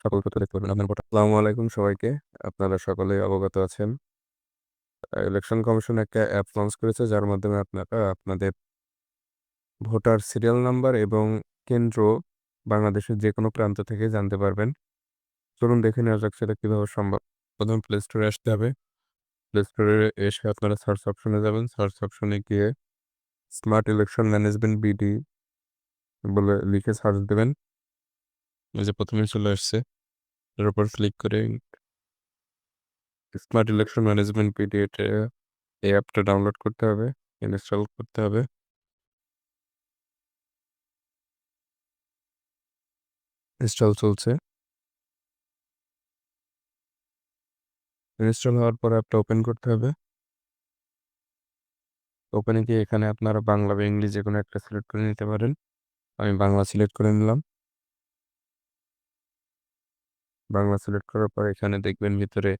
সকল তথ্য দেখতে পারবেন আপনার ভোটার। আসসালামু আলাইকুম সবাইকে। আপনারা সকলেই অবগত আছেন। ইলেকশন কমিশন একটা অ্যাপ লঞ্চ করেছে যার মাধ্যমে আপনারা আপনাদের ভোটার সিরিয়াল নাম্বার এবং কেন্দ্র বাংলাদেশের যেকোনো প্রান্ত থেকে জানতে পারবেন। চলুন দেখে নেওয়া যাক সেটা কিভাবে সম্ভব। প্রথমে প্লে স্টোরে আসতে হবে। প্লে স্টোরে এসে আপনারা সার্চ অপশনে যাবেন। সার্চ অপশনে গিয়ে স্মার্ট ইলেকশন ম্যানেজমেন্ট বিডি বলে লিখে সার্চ দেবেন। এই যে প্রথমেই চলে আসছে। এর উপর ক্লিক করে স্মার্ট ইলেকশন ম্যানেজমেন্ট বিডি এই অ্যাপটা ডাউনলোড করতে হবে, ইনস্টল করতে হবে। ইনস্টল চলছে। ইনস্টল হওয়ার পরে অ্যাপটা ওপেন করতে হবে। ওপেনে গিয়ে এখানে আপনারা বাংলা বা ইংলিশ যেকোনো একটা সিলেক্ট করে নিতে পারেন। আমি বাংলা সিলেক্ট করে নিলাম। বাংলা সিলেক্ট করার পর এখানে দেখবেন ভিতরে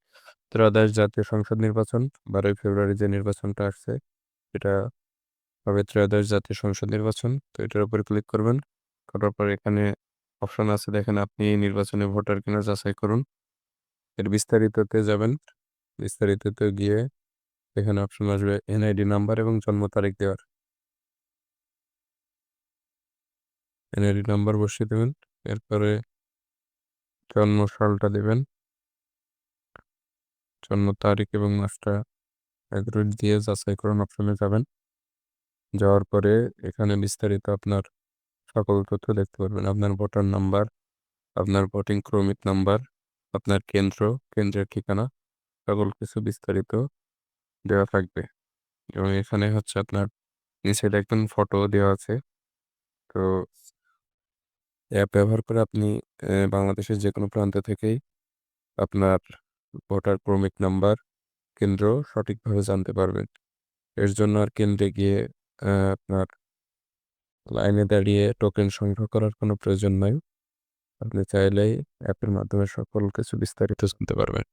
ত্রয়োদশ জাতীয় সংসদ নির্বাচন 12ই ফেব্রুয়ারি যে নির্বাচনটা আসছে এটা হবে ত্রয়োদশ জাতীয় সংসদ নির্বাচন। তো এটার উপরে ক্লিক করবেন। করার পর এখানে অপশন আছে দেখেন আপনি এই নির্বাচনে ভোটার কিনা যাচাই করুন। এর বিস্তারিততে যাবেন। বিস্তারিততে গিয়ে এখানে অপশন আসবে এনআইডি নাম্বার এবং জন্ম তারিখ দেওয়ার। এনআইডি নাম্বার বসিয়ে দেবেন। এরপরে জন্ম সালটা দেবেন। জন্ম তারিখ এবং মাসটা অ্যাকুরেট দিয়ে যাচাই করুন অপশনে যাবেন। যাওয়ার পরে এখানে বিস্তারিত আপনার সকল তথ্য দেখতে পারবেন। আপনার ভোটার নাম্বার, আপনার ভোটিং ক্রমিক নাম্বার, আপনার কেন্দ্র, কেন্দ্রের ঠিকানা সকল কিছু বিস্তারিত দেওয়া থাকবে। এবং এখানে হচ্ছে আপনার নিচে দেখবেন ফটো দেওয়া আছে। তো অ্যাপ ব্যবহার করে আপনি বাংলাদেশের যেকোনো প্রান্ত থেকেই আপনার ভোটার ক্রমিক নাম্বার, কেন্দ্র সঠিকভাবে জানতে পারবেন। এর জন্য আর কেন্দ্রে গিয়ে আপনার লাইনে দাঁড়িয়ে টোকেন সংগ্রহ করার কোনো প্রয়োজন নাই। আপনি চাইলেই অ্যাপের মাধ্যমে সকল কিছু বিস্তারিত জানতে পারবেন।